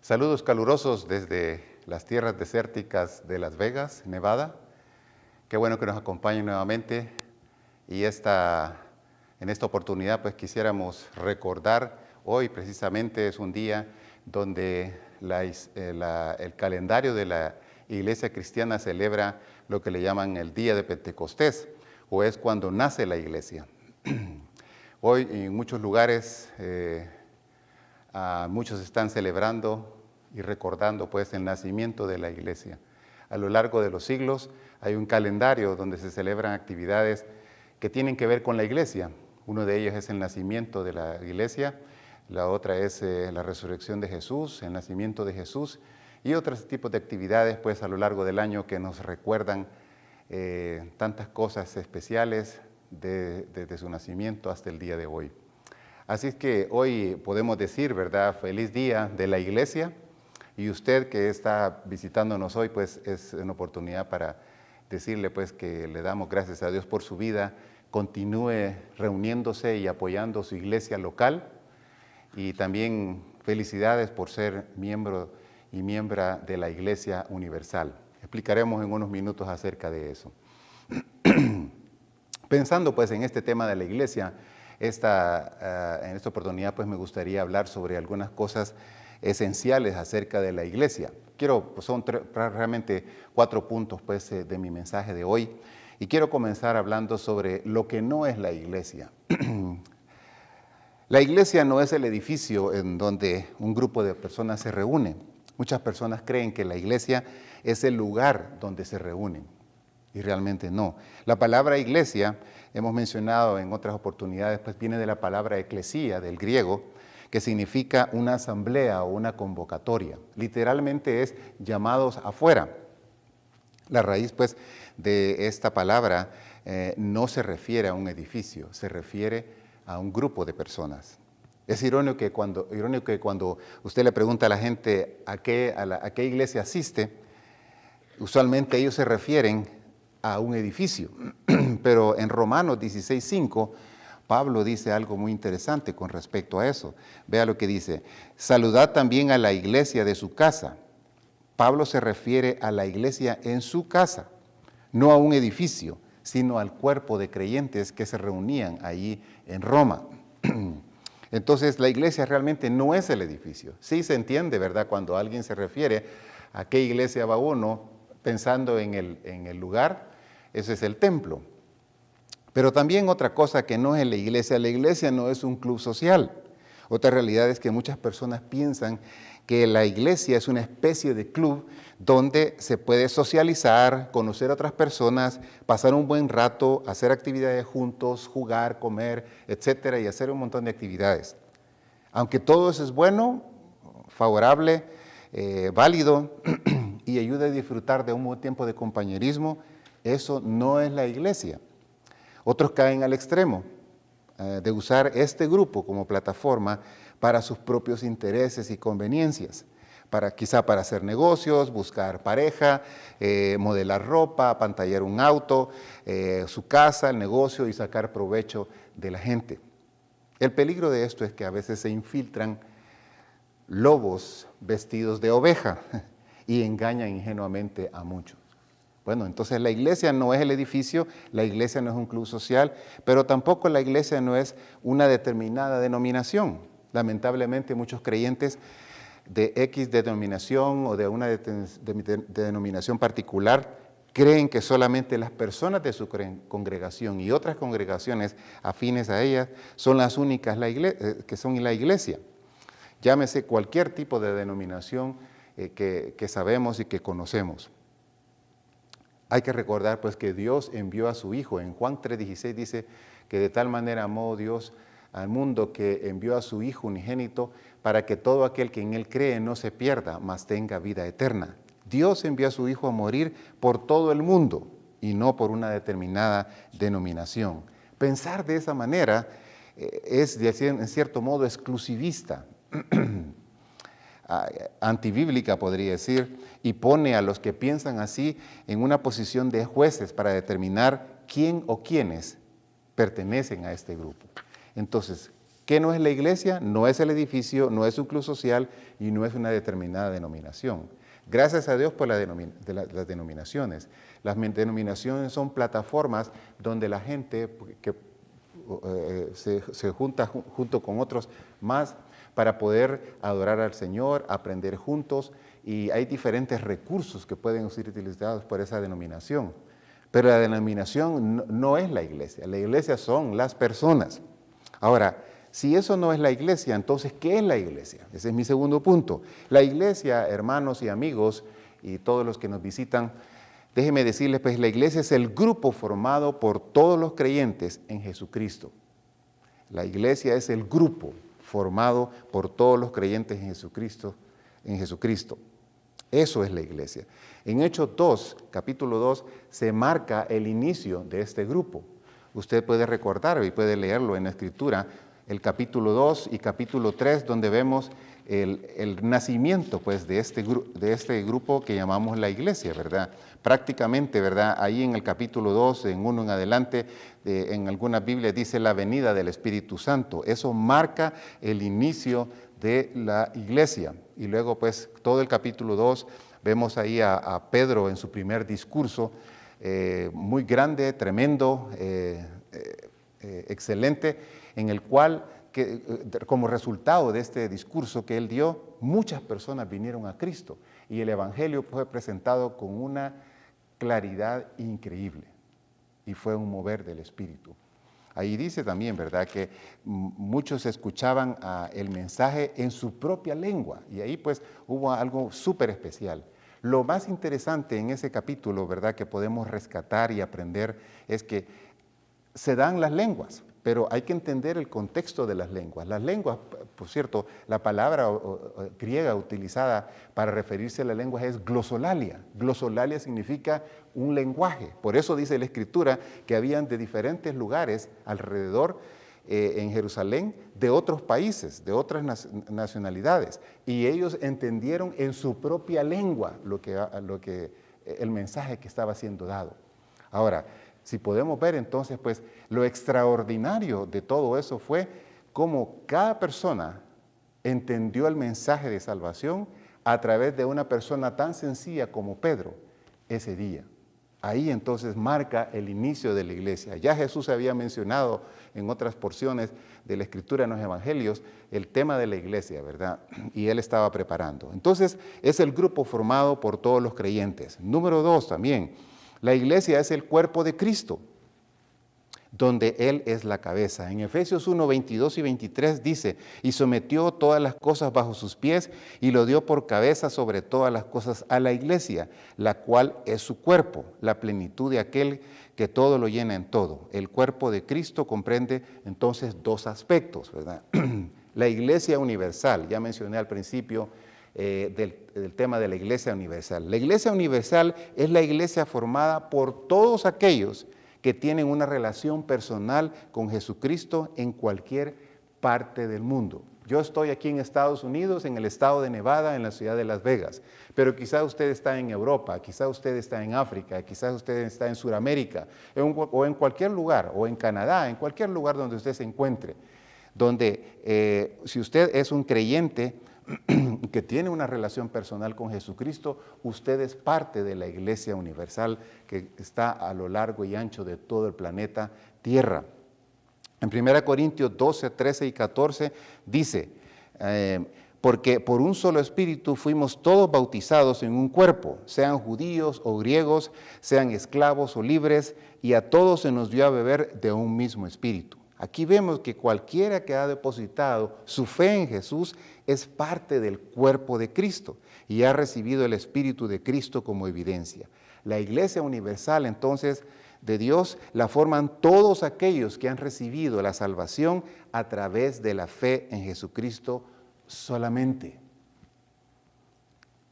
Saludos calurosos desde las tierras desérticas de Las Vegas, Nevada. Qué bueno que nos acompañen nuevamente y en esta oportunidad pues quisiéramos recordar, hoy precisamente es un día donde el calendario de la Iglesia Cristiana celebra lo que le llaman el Día de Pentecostés, o es cuando nace la Iglesia. Hoy en muchos lugares muchos están celebrando y recordando pues el nacimiento de la Iglesia. A lo largo de los siglos hay un calendario donde se celebran actividades que tienen que ver con la Iglesia. Uno de ellos es el nacimiento de la Iglesia, la otra es la resurrección de Jesús, el nacimiento de Jesús y otros tipos de actividades pues a lo largo del año que nos recuerdan tantas cosas especiales desde su nacimiento hasta el día de hoy. Así es que hoy podemos decir, ¿verdad? Feliz día de la Iglesia. Y usted que está visitándonos hoy, pues es una oportunidad para decirle pues que le damos gracias a Dios por su vida. Continúe reuniéndose y apoyando su iglesia local. Y también felicidades por ser miembro y miembra de la Iglesia Universal. Explicaremos en unos minutos acerca de eso. Pensando pues en este tema de la iglesia, en esta oportunidad pues me gustaría hablar sobre algunas cosas esenciales acerca de la iglesia. Son realmente 4 puntos pues de mi mensaje de hoy y quiero comenzar hablando sobre lo que no es la iglesia. La iglesia no es el edificio en donde un grupo de personas se reúnen. Muchas personas creen que la iglesia es el lugar donde se reúnen y realmente no. La palabra iglesia, hemos mencionado en otras oportunidades, pues viene de la palabra eclesía, del griego, que significa una asamblea o una convocatoria. Literalmente es llamados afuera. La raíz pues de esta palabra no se refiere a un edificio, se refiere a un grupo de personas. Es irónico que cuando usted le pregunta a la gente a qué iglesia asiste, usualmente ellos se refieren a un edificio. Pero en Romanos 16:5, Pablo dice algo muy interesante con respecto a eso. Vea lo que dice: saludad también a la iglesia de su casa. Pablo se refiere a la iglesia en su casa, no a un edificio, sino al cuerpo de creyentes que se reunían allí en Roma. Entonces la iglesia realmente no es el edificio. Sí se entiende, ¿verdad? Cuando alguien se refiere a qué iglesia va uno, pensando en el lugar, ese es el templo. Pero también otra cosa que no es la iglesia no es un club social. Otra realidad es que muchas personas piensan que la iglesia es una especie de club donde se puede socializar, conocer a otras personas, pasar un buen rato, hacer actividades juntos, jugar, comer, etcétera, y hacer un montón de actividades. Aunque todo eso es bueno, favorable, válido y ayuda a disfrutar de un buen tiempo de compañerismo, eso no es la iglesia. Otros caen al extremo de usar este grupo como plataforma para sus propios intereses y conveniencias, quizá para hacer negocios, buscar pareja, modelar ropa, apantallar un auto, su casa, el negocio y sacar provecho de la gente. El peligro de esto es que a veces se infiltran lobos vestidos de oveja y engañan ingenuamente a muchos. Bueno, entonces la iglesia no es el edificio, la iglesia no es un club social, pero tampoco la iglesia no es una determinada denominación. Lamentablemente muchos creyentes de X denominación o de una denominación particular creen que solamente las personas de su congregación y otras congregaciones afines a ellas son las únicas que son la iglesia. Llámese cualquier tipo de denominación que sabemos y que conocemos. Hay que recordar pues que Dios envió a su Hijo. En Juan 3:16 dice que de tal manera amó Dios al mundo que envió a su Hijo unigénito para que todo aquel que en Él cree no se pierda, mas tenga vida eterna. Dios envió a su Hijo a morir por todo el mundo y no por una determinada denominación. Pensar de esa manera es en cierto modo exclusivista, antibíblica podría decir, y pone a los que piensan así en una posición de jueces para determinar quién o quiénes pertenecen a este grupo. Entonces, ¿Qué no es la iglesia? No es el edificio, no es un club social y no es una determinada denominación. Gracias a Dios por las denominaciones. Las denominaciones son plataformas donde la gente que se junta junto con otros más para poder adorar al Señor, aprender juntos, y hay diferentes recursos que pueden ser utilizados por esa denominación. Pero la denominación no es la iglesia son las personas. Ahora, si eso no es la iglesia, entonces, ¿qué es la iglesia? Ese es mi segundo punto. La iglesia, hermanos y amigos, y todos los que nos visitan, déjenme decirles, pues la iglesia es el grupo formado por todos los creyentes en Jesucristo. La iglesia es el grupo formado por todos los creyentes en Jesucristo. Eso es la iglesia. En Hechos 2, capítulo 2, se marca el inicio de este grupo. Usted puede recordar y puede leerlo en la Escritura, el capítulo 2 y capítulo 3, donde vemos el nacimiento pues, de este grupo que llamamos la iglesia, ¿verdad? Prácticamente, ¿verdad? Ahí en el capítulo 2, en 1 en adelante, en algunas Biblias dice la venida del Espíritu Santo. Eso marca el inicio de la iglesia. Y luego, pues, todo el capítulo 2, vemos ahí a Pedro en su primer discurso, muy grande, tremendo, excelente, en el cual, como resultado de este discurso que él dio, muchas personas vinieron a Cristo y el Evangelio fue presentado con una claridad increíble y fue un mover del Espíritu. Ahí dice también, ¿verdad?, que muchos escuchaban el mensaje en su propia lengua y ahí pues hubo algo súper especial. Lo más interesante en ese capítulo, ¿verdad?, que podemos rescatar y aprender es que se dan las lenguas, pero hay que entender el contexto de las lenguas. Las lenguas, por cierto, la palabra griega utilizada para referirse a la lengua es glosolalia. Glosolalia significa un lenguaje. Por eso dice la Escritura que habían de diferentes lugares alrededor en Jerusalén de otros países, de otras nacionalidades, y ellos entendieron en su propia lengua el mensaje que estaba siendo dado. Ahora, si podemos ver entonces, pues lo extraordinario de todo eso fue cómo cada persona entendió el mensaje de salvación a través de una persona tan sencilla como Pedro ese día. Ahí entonces marca el inicio de la iglesia. Ya Jesús había mencionado en otras porciones de la Escritura en los Evangelios el tema de la iglesia, ¿verdad? Y él estaba preparando. Entonces es el grupo formado por todos los creyentes. Número 2 también. La iglesia es el cuerpo de Cristo, donde Él es la cabeza. En Efesios 1, 22 y 23 dice, y sometió todas las cosas bajo sus pies y lo dio por cabeza sobre todas las cosas a la iglesia, la cual es su cuerpo, la plenitud de aquel que todo lo llena en todo. El cuerpo de Cristo comprende entonces dos aspectos, ¿verdad? La iglesia universal, ya mencioné al principio, del tema de la iglesia universal. La iglesia universal es la iglesia formada por todos aquellos que tienen una relación personal con Jesucristo en cualquier parte del mundo. Yo estoy aquí en Estados Unidos, en el estado de Nevada, en la ciudad de Las Vegas, pero quizá usted está en Europa, quizá usted está en África, quizá usted está en Sudamérica, o en cualquier lugar, o en Canadá, en cualquier lugar donde usted se encuentre, donde si usted es un creyente que tiene una relación personal con Jesucristo, usted es parte de la iglesia universal que está a lo largo y ancho de todo el planeta Tierra. En 1 Corintios 12, 13 y 14 dice, porque por un solo espíritu fuimos todos bautizados en un cuerpo, sean judíos o griegos, sean esclavos o libres, y a todos se nos dio a beber de un mismo espíritu. Aquí vemos que cualquiera que ha depositado su fe en Jesús es parte del cuerpo de Cristo y ha recibido el Espíritu de Cristo como evidencia. La Iglesia Universal, entonces, de Dios, la forman todos aquellos que han recibido la salvación a través de la fe en Jesucristo solamente.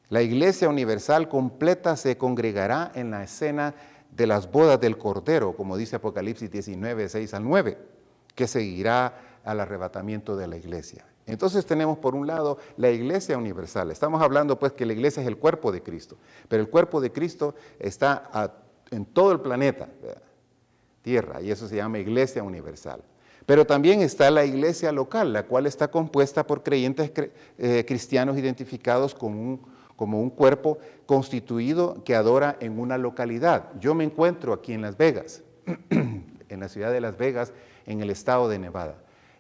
La Iglesia Universal completa se congregará en la escena de las bodas del Cordero, como dice Apocalipsis 19, 6 al 9. Que seguirá al arrebatamiento de la iglesia. Entonces tenemos por un lado la iglesia universal. Estamos hablando pues que la iglesia es el cuerpo de Cristo, pero el cuerpo de Cristo está en todo el planeta Tierra y eso se llama iglesia universal. Pero también está la iglesia local, la cual está compuesta por creyentes cristianos identificados como un cuerpo constituido que adora en una localidad. Yo me encuentro aquí en Las Vegas, en la ciudad de Las Vegas, en el estado de Nevada,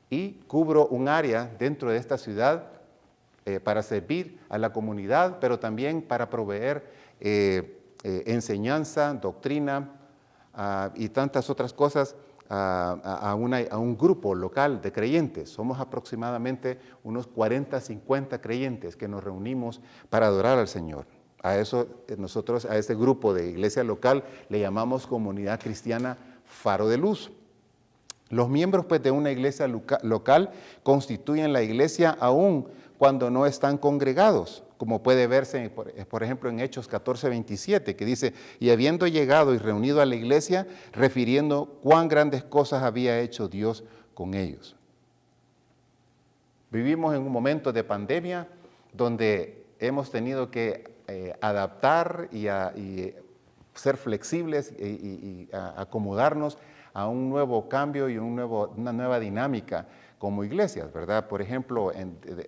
y cubro un área dentro de esta ciudad para servir a la comunidad, pero también para proveer enseñanza, doctrina y tantas otras cosas a un grupo local de creyentes. Somos aproximadamente unos 40, 50 creyentes que nos reunimos para adorar al Señor. A eso nosotros, a ese grupo de iglesia local, le llamamos Comunidad Cristiana Faro de Luz. Los miembros pues, de una iglesia local constituyen la iglesia aún cuando no están congregados, como puede verse, por ejemplo, en Hechos 14:27, que dice, y habiendo llegado y reunido a la iglesia, refiriendo cuán grandes cosas había hecho Dios con ellos. Vivimos en un momento de pandemia donde hemos tenido que adaptar y ser flexibles y acomodarnos a un nuevo cambio y una nueva dinámica como iglesias, ¿verdad? Por ejemplo,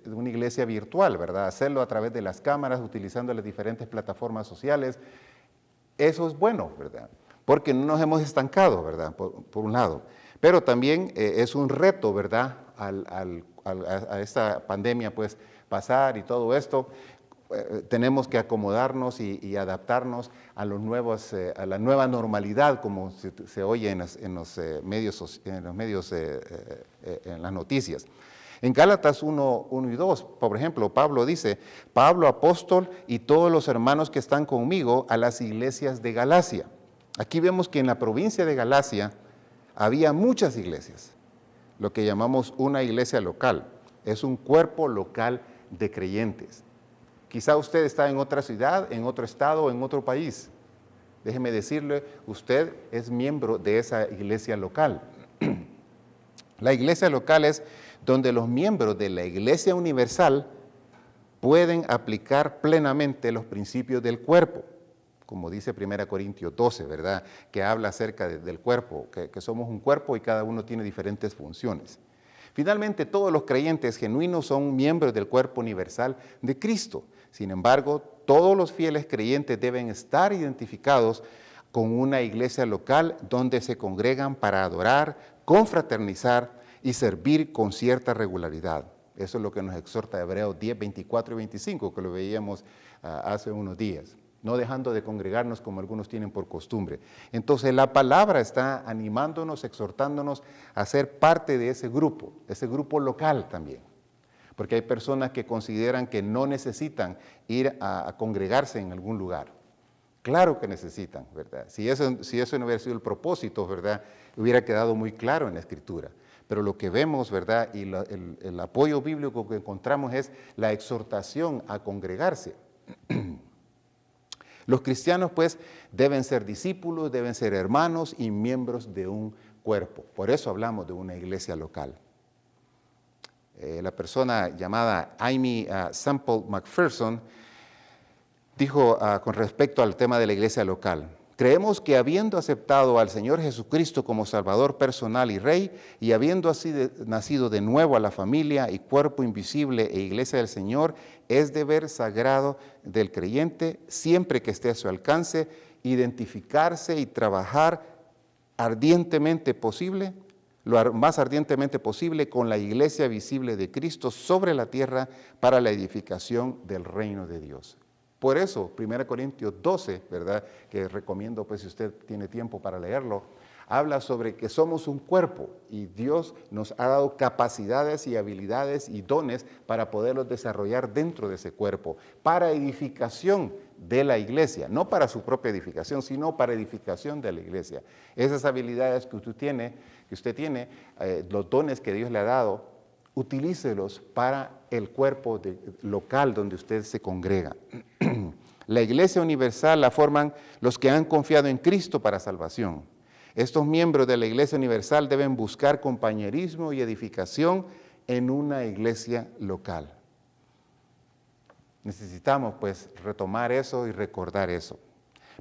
una iglesia virtual, ¿verdad? Hacerlo a través de las cámaras, utilizando las diferentes plataformas sociales. Eso es bueno, ¿verdad? Porque no nos hemos estancado, ¿verdad? Por un lado. Pero también es un reto, ¿verdad? A esta pandemia, pues, pasar y todo esto. Tenemos que acomodarnos y adaptarnos a los nuevos, a la nueva normalidad, como se oye en los medios, en las noticias. En Gálatas 1 y 2, por ejemplo, Pablo dice, Pablo apóstol y todos los hermanos que están conmigo a las iglesias de Galacia. Aquí vemos que en la provincia de Galacia había muchas iglesias, lo que llamamos una iglesia local. Es un cuerpo local de creyentes. Quizá usted está en otra ciudad, en otro estado, en otro país. Déjeme decirle, usted es miembro de esa iglesia local. La iglesia local es donde los miembros de la iglesia universal pueden aplicar plenamente los principios del cuerpo, como dice 1 Corintios 12, ¿verdad? Que habla acerca del cuerpo, que somos un cuerpo y cada uno tiene diferentes funciones. Finalmente, todos los creyentes genuinos son miembros del cuerpo universal de Cristo. Sin embargo, todos los fieles creyentes deben estar identificados con una iglesia local donde se congregan para adorar, confraternizar y servir con cierta regularidad. Eso es lo que nos exhorta Hebreos 10, 24 y 25, que lo veíamos hace unos días. No dejando de congregarnos como algunos tienen por costumbre. Entonces la palabra está animándonos, exhortándonos a ser parte de ese grupo local también. Porque hay personas que consideran que no necesitan ir a congregarse en algún lugar. Claro que necesitan, ¿verdad? Si eso no hubiera sido el propósito, ¿verdad? Hubiera quedado muy claro en la Escritura. Pero lo que vemos, ¿verdad? Y el apoyo bíblico que encontramos es la exhortación a congregarse. Los cristianos, pues, deben ser discípulos, deben ser hermanos y miembros de un cuerpo. Por eso hablamos de una iglesia local. La persona llamada Aimee Semple McPherson dijo con respecto al tema de la iglesia local, creemos que habiendo aceptado al Señor Jesucristo como Salvador personal y Rey, y habiendo así nacido de nuevo a la familia y cuerpo invisible e iglesia del Señor, es deber sagrado del creyente, siempre que esté a su alcance, identificarse y trabajar ardientemente posible, lo más ardientemente posible con la iglesia visible de Cristo sobre la tierra para la edificación del reino de Dios. Por eso, 1 Corintios 12, ¿verdad? Que recomiendo, pues, si usted tiene tiempo para leerlo, habla sobre que somos un cuerpo y Dios nos ha dado capacidades y habilidades y dones para poderlos desarrollar dentro de ese cuerpo, para edificación de la iglesia, no para su propia edificación, sino para edificación de la iglesia. Esas habilidades que usted tiene, los dones que Dios le ha dado, utilícelos para el cuerpo local donde usted se congrega. La iglesia universal la forman los que han confiado en Cristo para salvación. Estos miembros de la iglesia universal deben buscar compañerismo y edificación en una iglesia local. Necesitamos, pues, retomar eso y recordar eso.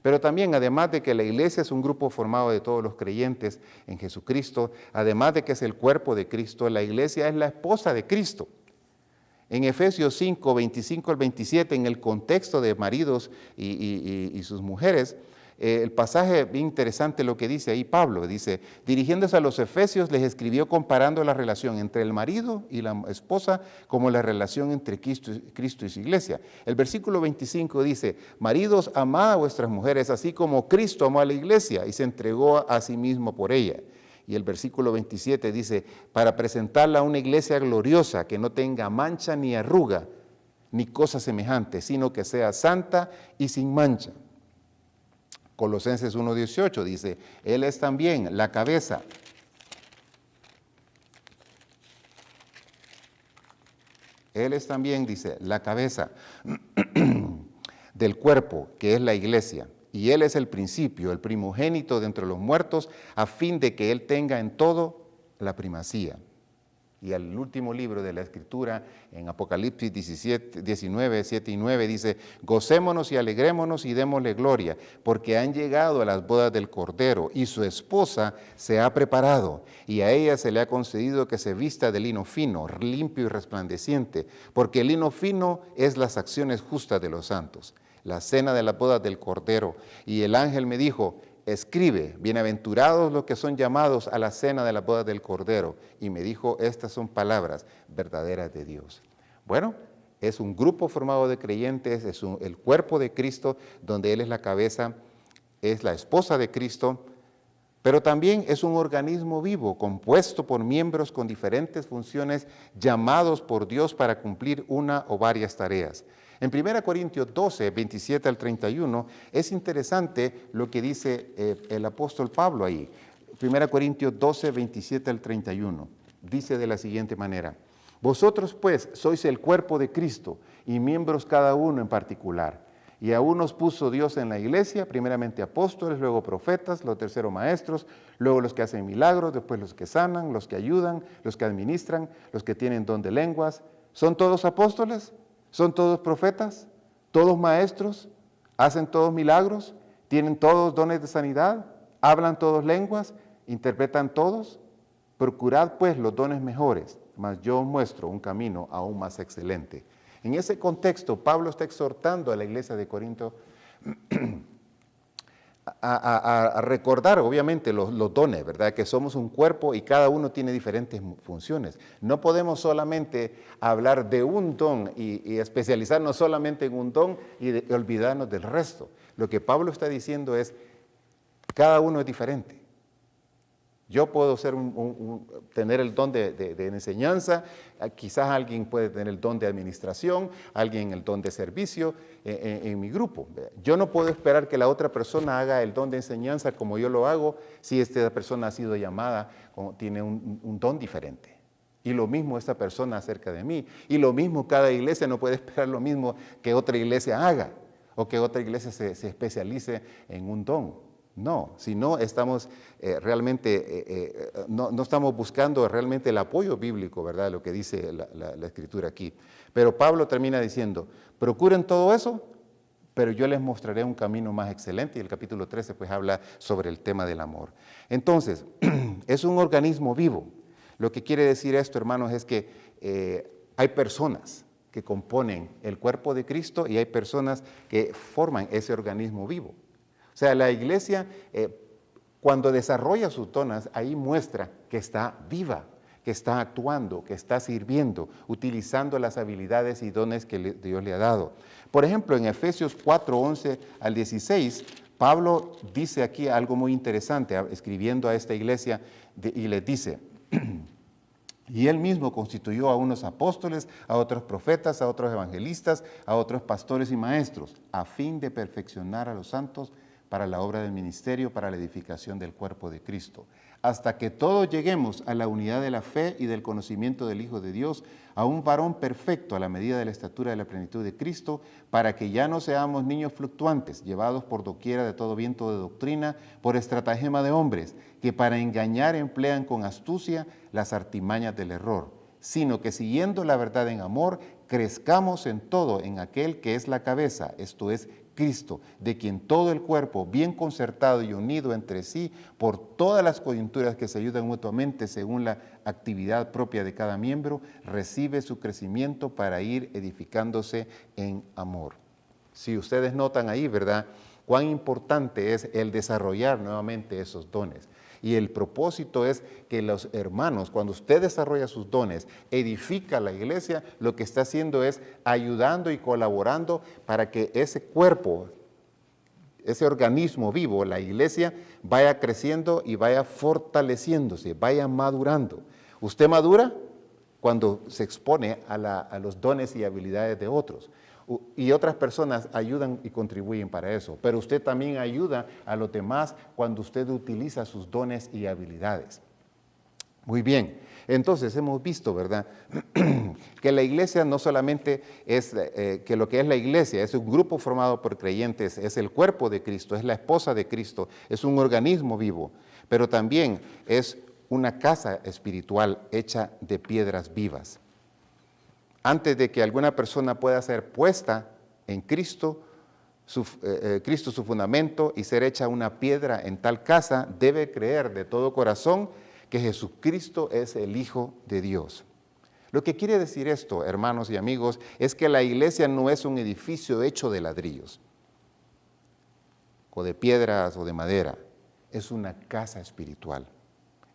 Pero también, además de que la iglesia es un grupo formado de todos los creyentes en Jesucristo, además de que es el cuerpo de Cristo, la iglesia es la esposa de Cristo. En Efesios 5, 25 al 27, en el contexto de maridos y sus mujeres, el pasaje bien interesante lo que dice ahí Pablo, dice, dirigiéndose a los efesios, les escribió comparando la relación entre el marido y la esposa como la relación entre Cristo y su iglesia. El versículo 25 dice, maridos, amad a vuestras mujeres, así como Cristo amó a la iglesia y se entregó a sí mismo por ella. Y el versículo 27 dice, para presentarla a una iglesia gloriosa, que no tenga mancha ni arruga, ni cosa semejante, sino que sea santa y sin mancha. Colosenses 1:18 dice, Él es también la cabeza. Él es también, dice, la cabeza del cuerpo, que es la iglesia. Y Él es el principio, el primogénito de entre los muertos, a fin de que Él tenga en todo la primacía. Y el último libro de la Escritura, en Apocalipsis 19, 7 y 9, dice, gocémonos y alegrémonos y démosle gloria, porque han llegado a las bodas del Cordero, y su esposa se ha preparado, y a ella se le ha concedido que se vista de lino fino, limpio y resplandeciente, porque el lino fino es las acciones justas de los santos. La cena de las bodas del Cordero. Y el ángel me dijo, escribe, bienaventurados los que son llamados a la cena de las bodas del Cordero. Y me dijo, estas son palabras verdaderas de Dios. Bueno, es un grupo formado de creyentes, es el cuerpo de Cristo, donde Él es la cabeza, es la esposa de Cristo, pero también es un organismo vivo, compuesto por miembros con diferentes funciones, llamados por Dios para cumplir una o varias tareas. En 1 Corintios 12, 27 al 31, es interesante lo que dice el apóstol Pablo ahí. 1 Corintios 12, 27 al 31, dice de la siguiente manera, vosotros pues sois el cuerpo de Cristo y miembros cada uno en particular. Y a unos puso Dios en la iglesia, primeramente apóstoles, luego profetas, los terceros maestros, luego los que hacen milagros, después los que sanan, los que ayudan, los que administran, los que tienen don de lenguas. ¿Son todos apóstoles? ¿Son todos profetas? ¿Todos maestros? ¿Hacen todos milagros? ¿Tienen todos dones de sanidad? ¿Hablan todos lenguas? ¿Interpretan todos? Procurad pues los dones mejores, mas yo os muestro un camino aún más excelente. En ese contexto, Pablo está exhortando a la iglesia de Corinto a recordar, obviamente, los dones, ¿verdad? Que somos un cuerpo y cada uno tiene diferentes funciones. No podemos solamente hablar de un don y especializarnos solamente en un don y olvidarnos del resto. Lo que Pablo está diciendo es, cada uno es diferente. Yo puedo tener el don de enseñanza, quizás alguien puede tener el don de administración, alguien el don de servicio en mi grupo. Yo no puedo esperar que la otra persona haga el don de enseñanza como yo lo hago si esta persona ha sido llamada, tiene un don diferente. Y lo mismo esta persona acerca de mí. Y lo mismo cada iglesia no puede esperar lo mismo que otra iglesia haga o que otra iglesia se especialice en un don. No, si no estamos no estamos buscando realmente el apoyo bíblico, ¿verdad? Lo que dice la Escritura aquí. Pero Pablo termina diciendo, procuren todo eso, pero yo les mostraré un camino más excelente. Y el capítulo 13 pues habla sobre el tema del amor. Entonces, es un organismo vivo. Lo que quiere decir esto, hermanos, es que hay personas que componen el cuerpo de Cristo y hay personas que forman ese organismo vivo. O sea, la iglesia, cuando desarrolla sus dones, ahí muestra que está viva, que está actuando, que está sirviendo, utilizando las habilidades y dones que Dios le ha dado. Por ejemplo, en Efesios 4, 11 al 16, Pablo dice aquí algo muy interesante, escribiendo a esta iglesia, y les dice, y él mismo constituyó a unos apóstoles, a otros profetas, a otros evangelistas, a otros pastores y maestros, a fin de perfeccionar a los santos para la obra del ministerio, para la edificación del cuerpo de Cristo, hasta que todos lleguemos a la unidad de la fe y del conocimiento del Hijo de Dios, a un varón perfecto a la medida de la estatura de la plenitud de Cristo, para que ya no seamos niños fluctuantes, llevados por doquiera de todo viento de doctrina, por estratagema de hombres, que para engañar emplean con astucia las artimañas del error, sino que siguiendo la verdad en amor, crezcamos en todo en aquel que es la cabeza, esto es Cristo, de quien todo el cuerpo, bien concertado y unido entre sí por todas las coyunturas que se ayudan mutuamente según la actividad propia de cada miembro, recibe su crecimiento para ir edificándose en amor. Si ustedes notan ahí, ¿verdad?, cuán importante es el desarrollar nuevamente esos dones. Y el propósito es que los hermanos, cuando usted desarrolla sus dones, edifica la iglesia, lo que está haciendo es ayudando y colaborando para que ese cuerpo, ese organismo vivo, la iglesia, vaya creciendo y vaya fortaleciéndose, vaya madurando. Usted madura cuando se expone a los dones y habilidades de otros. Y otras personas ayudan y contribuyen para eso, pero usted también ayuda a los demás cuando usted utiliza sus dones y habilidades. Muy bien, entonces hemos visto, ¿verdad?, que la iglesia no solamente es, que lo que es la iglesia es un grupo formado por creyentes, es el cuerpo de Cristo, es la esposa de Cristo, es un organismo vivo, pero también es una casa espiritual hecha de piedras vivas. Antes de que alguna persona pueda ser puesta en Cristo, Cristo su fundamento, y ser hecha una piedra en tal casa, debe creer de todo corazón que Jesucristo es el Hijo de Dios. Lo que quiere decir esto, hermanos y amigos, es que la iglesia no es un edificio hecho de ladrillos, o de piedras o de madera, es una casa espiritual.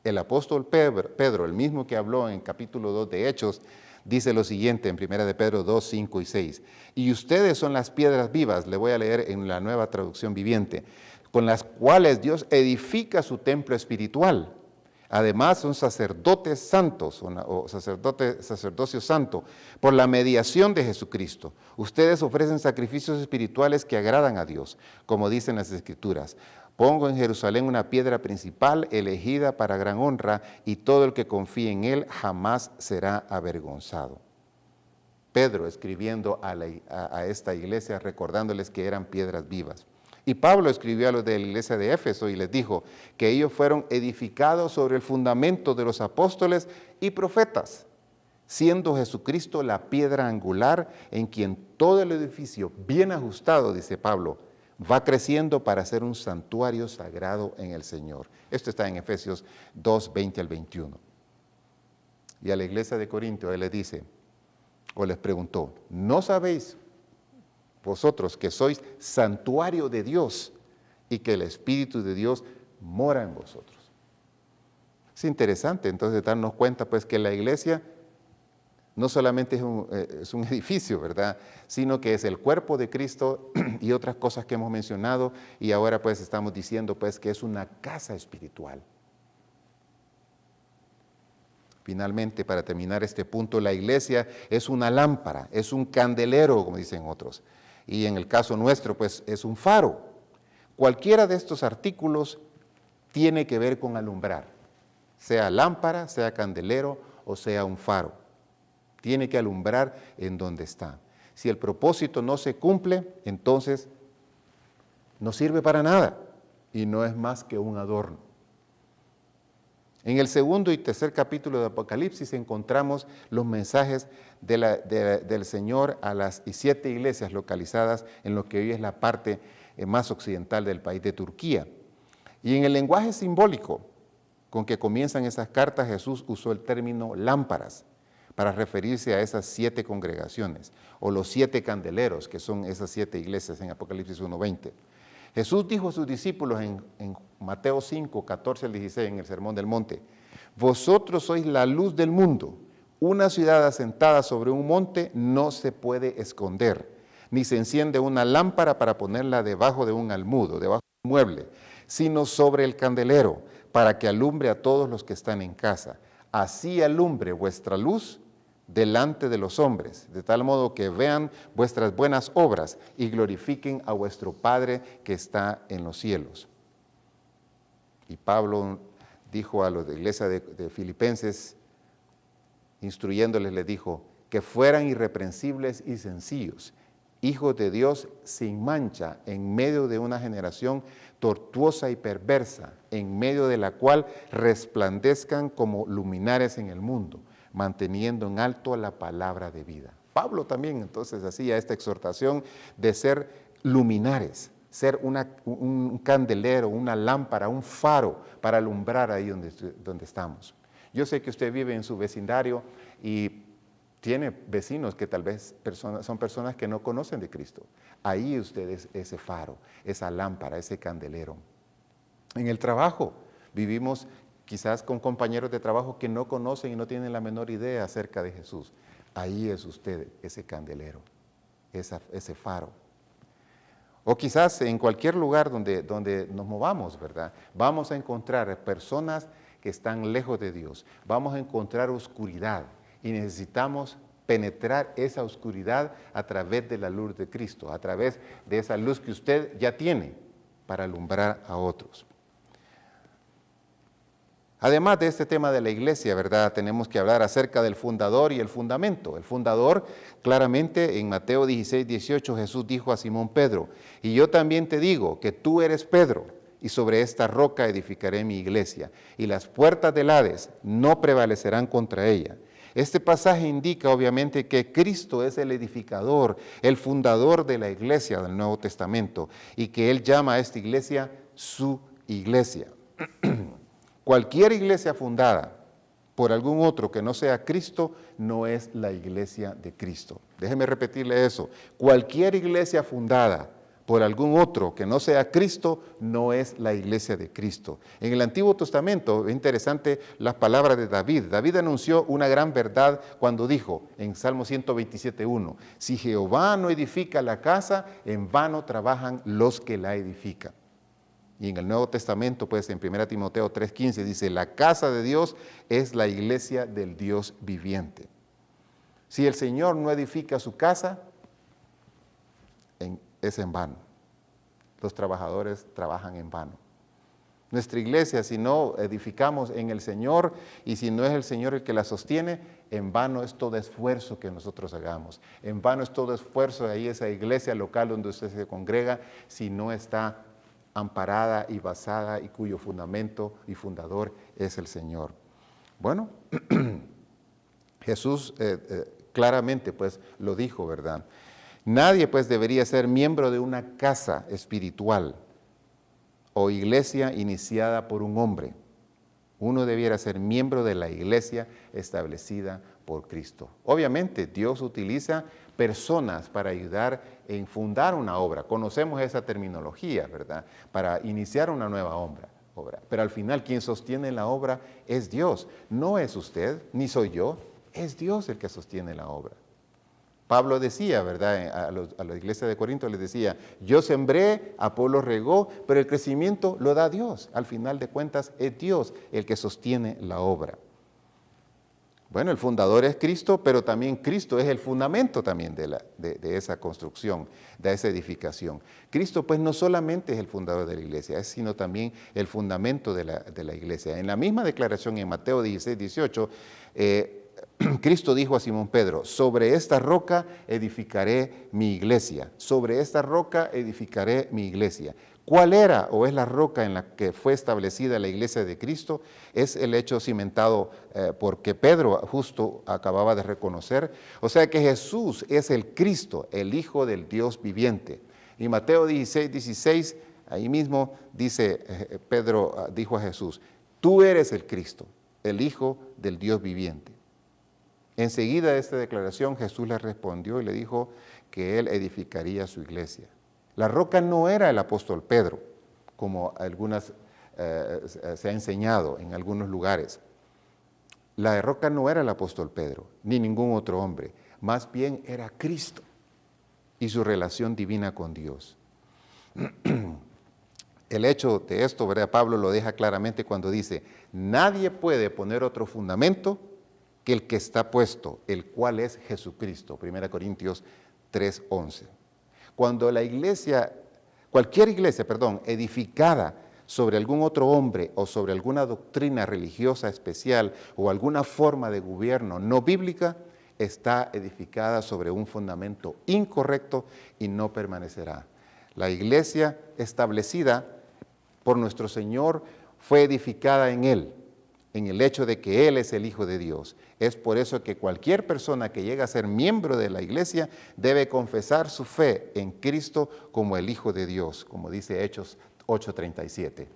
El apóstol Pedro, el mismo que habló en capítulo 2 de Hechos, dice lo siguiente en 1 de Pedro 2, 5 y 6. Y ustedes son las piedras vivas, le voy a leer en la Nueva Traducción Viviente, con las cuales Dios edifica su templo espiritual. Además son sacerdotes santos, o sacerdocio santo, por la mediación de Jesucristo. Ustedes ofrecen sacrificios espirituales que agradan a Dios, como dicen las Escrituras. Pongo en Jerusalén una piedra principal elegida para gran honra, y todo el que confíe en él jamás será avergonzado. Pedro escribiendo a esta iglesia, recordándoles que eran piedras vivas. Y Pablo escribió a los de la iglesia de Éfeso y les dijo que ellos fueron edificados sobre el fundamento de los apóstoles y profetas, siendo Jesucristo la piedra angular en quien todo el edificio, bien ajustado, dice Pablo, va creciendo para ser un santuario sagrado en el Señor. Esto está en Efesios 2, 20 al 21. Y a la iglesia de Corinto él les dice, o les preguntó, ¿no sabéis vosotros que sois santuario de Dios y que el Espíritu de Dios mora en vosotros? Es interesante entonces darnos cuenta pues que la iglesia no solamente es un edificio, ¿verdad?, sino que es el cuerpo de Cristo y otras cosas que hemos mencionado, y ahora pues estamos diciendo pues que es una casa espiritual. Finalmente, para terminar este punto, la iglesia es una lámpara, es un candelero, como dicen otros, y en el caso nuestro pues es un faro. Cualquiera de estos artículos tiene que ver con alumbrar, sea lámpara, sea candelero o sea un faro. Tiene que alumbrar en donde está. Si el propósito no se cumple, entonces no sirve para nada y no es más que un adorno. En el segundo y tercer capítulo de Apocalipsis encontramos los mensajes del Señor a las 7 iglesias localizadas en lo que hoy es la parte más occidental del país de Turquía. Y en el lenguaje simbólico con que comienzan esas cartas, Jesús usó el término lámparas para referirse a esas 7 congregaciones, o los 7 candeleros, que son esas 7 iglesias en Apocalipsis 1:20. Jesús dijo a sus discípulos en Mateo 5, 14 al 16, en el Sermón del Monte, vosotros sois la luz del mundo. Una ciudad asentada sobre un monte no se puede esconder, ni se enciende una lámpara para ponerla debajo de un almudo, debajo de un mueble, sino sobre el candelero, para que alumbre a todos los que están en casa. Así alumbre vuestra luz delante de los hombres, de tal modo que vean vuestras buenas obras y glorifiquen a vuestro Padre que está en los cielos. Y Pablo dijo a los de la iglesia de Filipenses, instruyéndoles, les dijo, que fueran irreprensibles y sencillos, hijos de Dios sin mancha, en medio de una generación tortuosa y perversa, en medio de la cual resplandezcan como luminares en el mundo, manteniendo en alto la palabra de vida. Pablo también entonces hacía esta exhortación de ser luminares, ser un candelero, una lámpara, un faro para alumbrar ahí donde estamos. Yo sé que usted vive en su vecindario y tiene vecinos que tal vez son personas que no conocen de Cristo. Ahí usted es ese faro, esa lámpara, ese candelero. En el trabajo vivimos quizás con compañeros de trabajo que no conocen y no tienen la menor idea acerca de Jesús. Ahí es usted ese candelero, ese faro. O quizás en cualquier lugar donde nos movamos, ¿verdad? Vamos a encontrar personas que están lejos de Dios. Vamos a encontrar oscuridad y necesitamos penetrar esa oscuridad a través de la luz de Cristo, a través de esa luz que usted ya tiene para alumbrar a otros. Además de este tema de la iglesia, ¿verdad? Tenemos que hablar acerca del fundador y el fundamento. El fundador, claramente en Mateo 16, 18, Jesús dijo a Simón Pedro, y yo también te digo que tú eres Pedro, y sobre esta roca edificaré mi iglesia, y las puertas del Hades no prevalecerán contra ella. Este pasaje indica obviamente que Cristo es el edificador, el fundador de la iglesia del Nuevo Testamento, y que Él llama a esta iglesia su iglesia. Cualquier iglesia fundada por algún otro que no sea Cristo, no es la iglesia de Cristo. Déjeme repetirle eso. Cualquier iglesia fundada por algún otro que no sea Cristo, no es la iglesia de Cristo. En el Antiguo Testamento, es interesante las palabras de David. David anunció una gran verdad cuando dijo en Salmo 127:1, si Jehová no edifica la casa, en vano trabajan los que la edifican. Y en el Nuevo Testamento, pues en 1 Timoteo 3:15 dice, la casa de Dios es la iglesia del Dios viviente. Si el Señor no edifica su casa, es en vano. Los trabajadores trabajan en vano. Nuestra iglesia, si no edificamos en el Señor y si no es el Señor el que la sostiene, en vano es todo esfuerzo que nosotros hagamos. En vano es todo esfuerzo de ahí esa iglesia local donde usted se congrega, si no está amparada y basada y cuyo fundamento y fundador es el Señor. Bueno, Jesús claramente pues lo dijo, ¿verdad? Nadie pues debería ser miembro de una casa espiritual o iglesia iniciada por un hombre. Uno debiera ser miembro de la iglesia establecida por Cristo. Obviamente Dios utiliza personas para ayudar en fundar una obra. Conocemos esa terminología, ¿verdad? Para iniciar una nueva obra. Pero al final quien sostiene la obra es Dios. No es usted, ni soy yo, es Dios el que sostiene la obra. Pablo decía, ¿verdad? A la iglesia de Corinto les decía, yo sembré, Apolo regó, pero el crecimiento lo da Dios. Al final de cuentas es Dios el que sostiene la obra. Bueno, el fundador es Cristo, pero también Cristo es el fundamento también de esa construcción, de esa edificación. Cristo pues no solamente es el fundador de la iglesia, sino también el fundamento de la iglesia. En la misma declaración en Mateo 16, 18, Cristo dijo a Simón Pedro, sobre esta roca edificaré mi iglesia, sobre esta roca edificaré mi iglesia. ¿Cuál era o es la roca en la que fue establecida la iglesia de Cristo? Es el hecho cimentado porque Pedro justo acababa de reconocer. O sea que Jesús es el Cristo, el Hijo del Dios viviente. Y Mateo 16, 16, ahí mismo dice Pedro, dijo a Jesús, tú eres el Cristo, el Hijo del Dios viviente. Enseguida de esta declaración Jesús le respondió y le dijo que él edificaría su iglesia. La roca no era el apóstol Pedro, como se ha enseñado en algunos lugares. La roca no era el apóstol Pedro, ni ningún otro hombre. Más bien era Cristo y su relación divina con Dios. El hecho de esto, ¿verdad? Pablo lo deja claramente cuando dice, nadie puede poner otro fundamento que el que está puesto, el cual es Jesucristo. 1 Corintios 3:11. Cuando la iglesia, cualquier iglesia, edificada sobre algún otro hombre o sobre alguna doctrina religiosa especial o alguna forma de gobierno no bíblica, está edificada sobre un fundamento incorrecto y no permanecerá. La iglesia establecida por nuestro Señor fue edificada en Él, en el hecho de que Él es el Hijo de Dios. Es por eso que cualquier persona que llega a ser miembro de la iglesia debe confesar su fe en Cristo como el Hijo de Dios, como dice Hechos 8:37.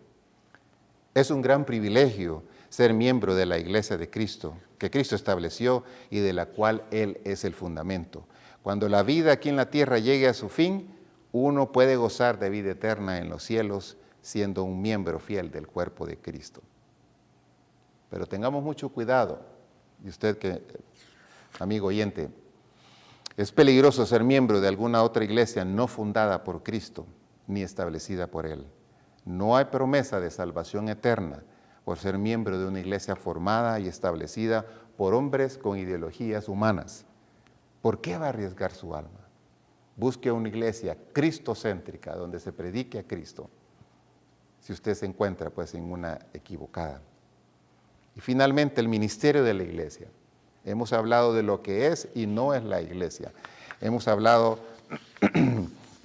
Es un gran privilegio ser miembro de la iglesia de Cristo, que Cristo estableció y de la cual Él es el fundamento. Cuando la vida aquí en la tierra llegue a su fin, uno puede gozar de vida eterna en los cielos siendo un miembro fiel del cuerpo de Cristo. Pero tengamos mucho cuidado, y usted que, amigo oyente, es peligroso ser miembro de alguna otra iglesia no fundada por Cristo ni establecida por Él. No hay promesa de salvación eterna por ser miembro de una iglesia formada y establecida por hombres con ideologías humanas. ¿Por qué va a arriesgar su alma? Busque una iglesia cristocéntrica donde se predique a Cristo, si usted se encuentra pues en una equivocada. Y finalmente el ministerio de la iglesia. Hemos hablado de lo que es y no es la iglesia. Hemos hablado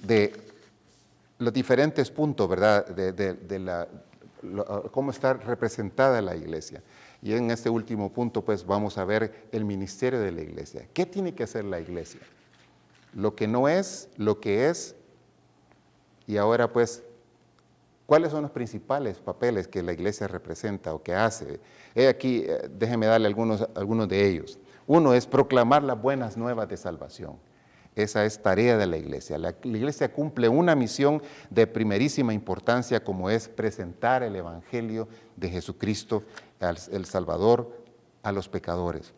de los diferentes puntos, ¿verdad? Cómo está representada la iglesia. Y en este último punto pues vamos a ver el ministerio de la iglesia. ¿Qué tiene que hacer la iglesia? Lo que no es, lo que es, y ahora pues, ¿cuáles son los principales papeles que la iglesia representa o que hace? Aquí, déjeme darle algunos de ellos. Uno es proclamar las buenas nuevas de salvación. Esa es tarea de la iglesia. La iglesia cumple una misión de primerísima importancia, como es presentar el evangelio de Jesucristo, el Salvador, a los pecadores.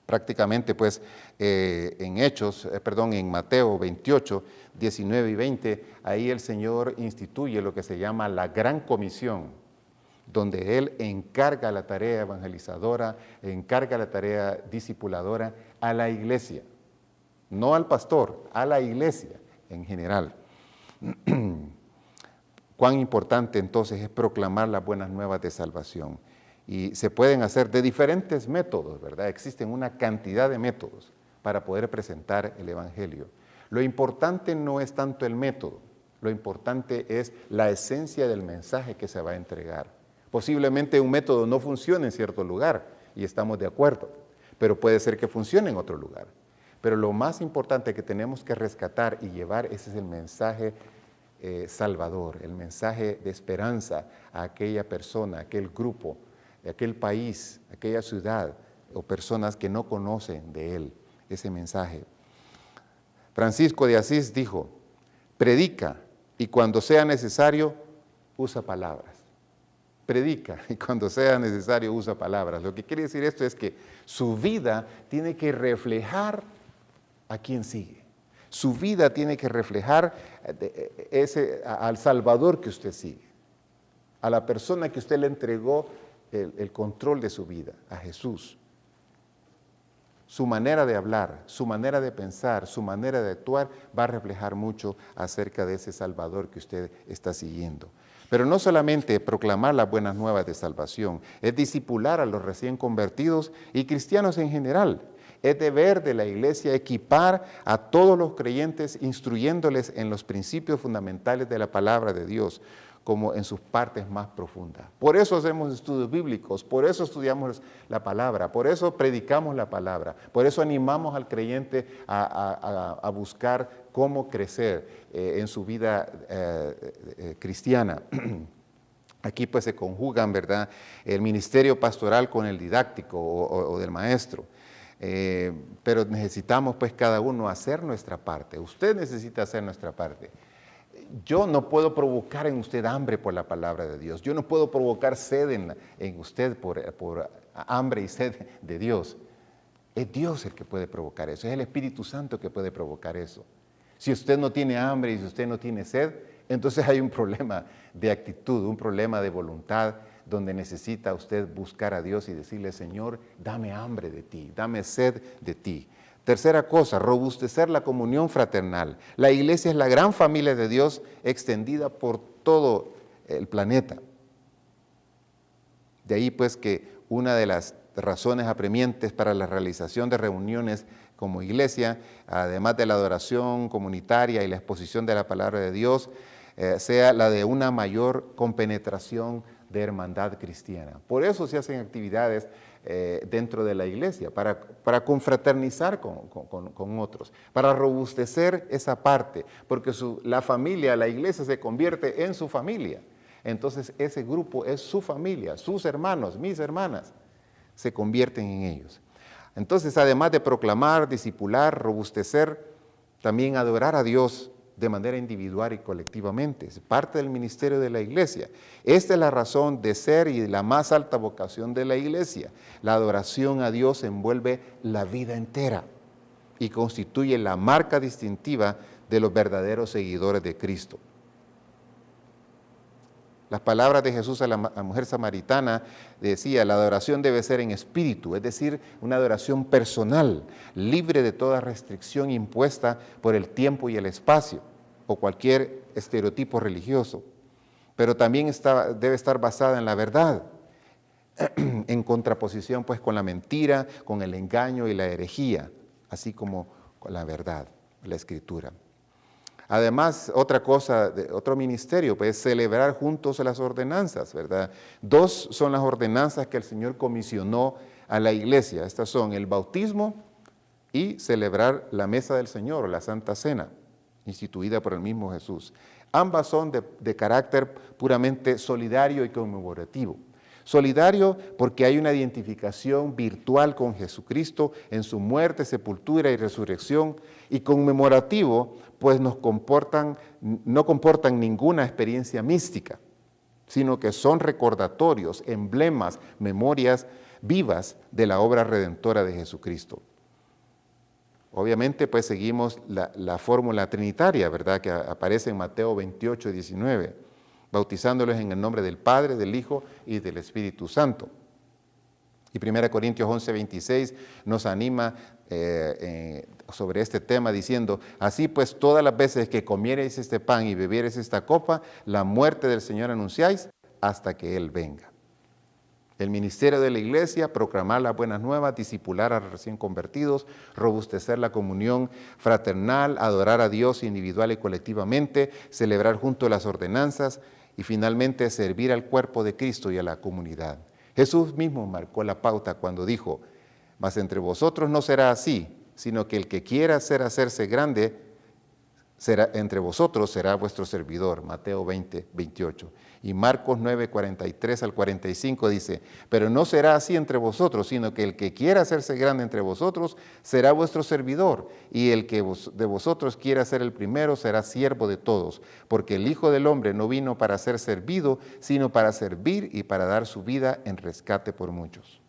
Prácticamente pues en Mateo 28, 19 y 20, ahí el Señor instituye lo que se llama la Gran Comisión, donde Él encarga la tarea evangelizadora, encarga la tarea discipuladora a la iglesia, no al pastor, a la iglesia en general. Cuán importante entonces es proclamar las buenas nuevas de salvación. Y se pueden hacer de diferentes métodos, ¿verdad? Existen una cantidad de métodos para poder presentar el evangelio. Lo importante no es tanto el método, lo importante es la esencia del mensaje que se va a entregar. Posiblemente un método no funcione en cierto lugar y estamos de acuerdo, pero puede ser que funcione en otro lugar. Pero lo más importante que tenemos que rescatar y llevar, ese es el mensaje salvador, el mensaje de esperanza a aquella persona, a aquel grupo, a aquel país, a aquella ciudad o personas que no conocen de Él, ese mensaje. Francisco de Asís dijo, predica y cuando sea necesario, usa palabras. Predica y cuando sea necesario, usa palabras. Lo que quiere decir esto es que su vida tiene que reflejar a quien sigue. Su vida tiene que reflejar al Salvador que usted sigue, a la persona que usted le entregó el control de su vida, a Jesús. Su manera de hablar, su manera de pensar, su manera de actuar va a reflejar mucho acerca de ese Salvador que usted está siguiendo. Pero no solamente proclamar las buenas nuevas de salvación, es discipular a los recién convertidos y cristianos en general. Es deber de la iglesia equipar a todos los creyentes instruyéndoles en los principios fundamentales de la palabra de Dios, como en sus partes más profundas. Por eso hacemos estudios bíblicos, por eso estudiamos la palabra, por eso predicamos la palabra, por eso animamos al creyente a buscar cómo crecer en su vida cristiana. Aquí pues se conjugan, ¿verdad?, el ministerio pastoral con el didáctico o del maestro. Pero necesitamos pues cada uno hacer nuestra parte. Usted necesita hacer nuestra parte. Yo no puedo provocar en usted hambre por la palabra de Dios. Yo no puedo provocar sed en usted por hambre y sed de Dios. Es Dios el que puede provocar eso. Es el Espíritu Santo que puede provocar eso. Si usted no tiene hambre y si usted no tiene sed, entonces hay un problema de actitud, un problema de voluntad, donde necesita usted buscar a Dios y decirle, Señor, dame hambre de ti, dame sed de ti. Tercera cosa, robustecer la comunión fraternal. La iglesia es la gran familia de Dios extendida por todo el planeta. De ahí pues que una de las razones apremiantes para la realización de reuniones como iglesia, además de la adoración comunitaria y la exposición de la palabra de Dios, sea la de una mayor compenetración de hermandad cristiana. Por eso se hacen actividades dentro de la iglesia, para confraternizar con otros, para robustecer esa parte, porque la familia, la iglesia se convierte en su familia. Entonces ese grupo es su familia, sus hermanos, mis hermanas, se convierten en ellos. Entonces, además de proclamar, discipular, robustecer, también adorar a Dios de manera individual y colectivamente. Es parte del ministerio de la iglesia. Esta es la razón de ser y la más alta vocación de la iglesia. La adoración a Dios envuelve la vida entera y constituye la marca distintiva de los verdaderos seguidores de Cristo. Las palabras de Jesús a la mujer samaritana decía, la adoración debe ser en espíritu, es decir, una adoración personal, libre de toda restricción impuesta por el tiempo y el espacio o cualquier estereotipo religioso. Pero también debe estar basada en la verdad, en contraposición pues con la mentira, con el engaño y la herejía, así como con la verdad, la Escritura. Además, otro ministerio, pues, es celebrar juntos las ordenanzas, ¿verdad? 2 son las ordenanzas que el Señor comisionó a la iglesia. Estas son el bautismo y celebrar la mesa del Señor, o la Santa Cena, instituida por el mismo Jesús. Ambas son de carácter puramente solidario y conmemorativo. Solidario porque hay una identificación virtual con Jesucristo en su muerte, sepultura y resurrección, y conmemorativo pues no comportan ninguna experiencia mística, sino que son recordatorios, emblemas, memorias vivas de la obra redentora de Jesucristo. Obviamente pues seguimos la fórmula trinitaria, ¿verdad?, que aparece en Mateo 28, 19, bautizándolos en el nombre del Padre, del Hijo y del Espíritu Santo. Y 1 Corintios 11, 26 nos anima sobre este tema diciendo, así pues todas las veces que comiereis este pan y bebiereis esta copa, la muerte del Señor anunciáis hasta que Él venga. El ministerio de la iglesia, proclamar las buenas nuevas, discipular a los recién convertidos, robustecer la comunión fraternal, adorar a Dios individual y colectivamente, celebrar juntos las ordenanzas y finalmente servir al cuerpo de Cristo y a la comunidad. Jesús mismo marcó la pauta cuando dijo, mas entre vosotros no será así, sino que el que quiera hacerse grande entre vosotros será vuestro servidor. Mateo 20, 28. Y Marcos 9, 43 al 45 dice, pero no será así entre vosotros, sino que el que quiera hacerse grande entre vosotros será vuestro servidor, y el que de vosotros quiera ser el primero será siervo de todos, porque el Hijo del Hombre no vino para ser servido, sino para servir y para dar su vida en rescate por muchos.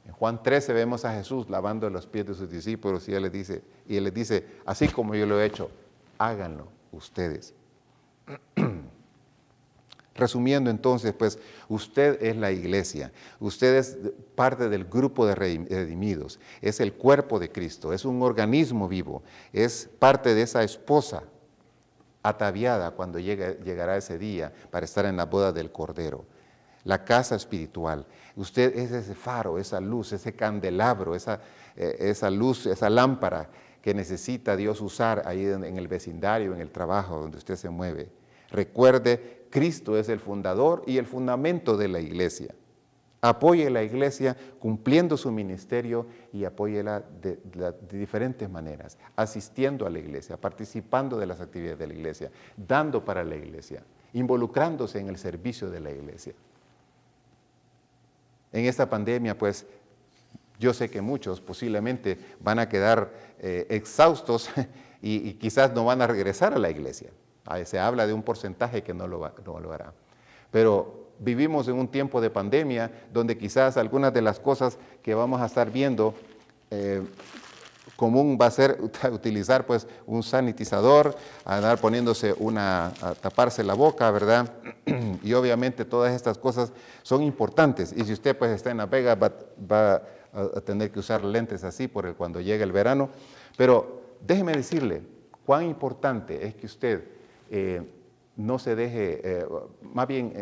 En Juan 13 vemos a Jesús lavando los pies de sus discípulos y él les dice, así como yo lo he hecho, háganlo ustedes. Resumiendo entonces, pues, usted es la iglesia, usted es parte del grupo de redimidos, es el cuerpo de Cristo, es un organismo vivo, es parte de esa esposa ataviada cuando llegará ese día para estar en la boda del Cordero. La casa espiritual, usted es ese faro, esa luz, ese candelabro, esa luz, esa lámpara que necesita Dios usar ahí en el vecindario, en el trabajo, donde usted se mueve. Recuerde, Cristo es el fundador y el fundamento de la iglesia. Apoye la iglesia cumpliendo su ministerio y apóyela de diferentes maneras, asistiendo a la iglesia, participando de las actividades de la iglesia, dando para la iglesia, involucrándose en el servicio de la iglesia. En esta pandemia, pues, yo sé que muchos posiblemente van a quedar exhaustos y quizás no van a regresar a la iglesia. Se habla de un porcentaje que no lo hará. Pero vivimos en un tiempo de pandemia donde quizás algunas de las cosas que vamos a estar viendo, común va a ser utilizar pues un sanitizador, andar poniéndose a taparse la boca, ¿verdad? Y obviamente todas estas cosas son importantes. Y si usted pues está en La Vega va a tener que usar lentes así cuando llegue el verano. Pero déjeme decirle cuán importante es que usted no se deje, más bien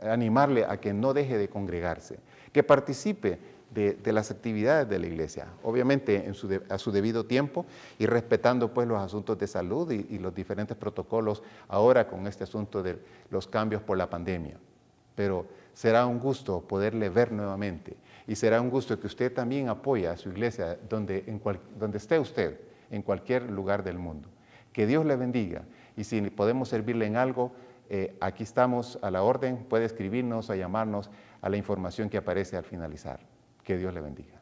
animarle a que no deje de congregarse, que participe de las actividades de la iglesia, obviamente a su debido tiempo y respetando pues los asuntos de salud y los diferentes protocolos ahora con este asunto de los cambios por la pandemia. pero será un gusto poderle ver nuevamente y será un gusto que usted también apoye a su iglesia donde esté usted, en cualquier lugar del mundo. Que Dios le bendiga y si podemos servirle en algo, aquí estamos a la orden, puede escribirnos, a llamarnos a la información que aparece al finalizar. Que Dios le bendiga.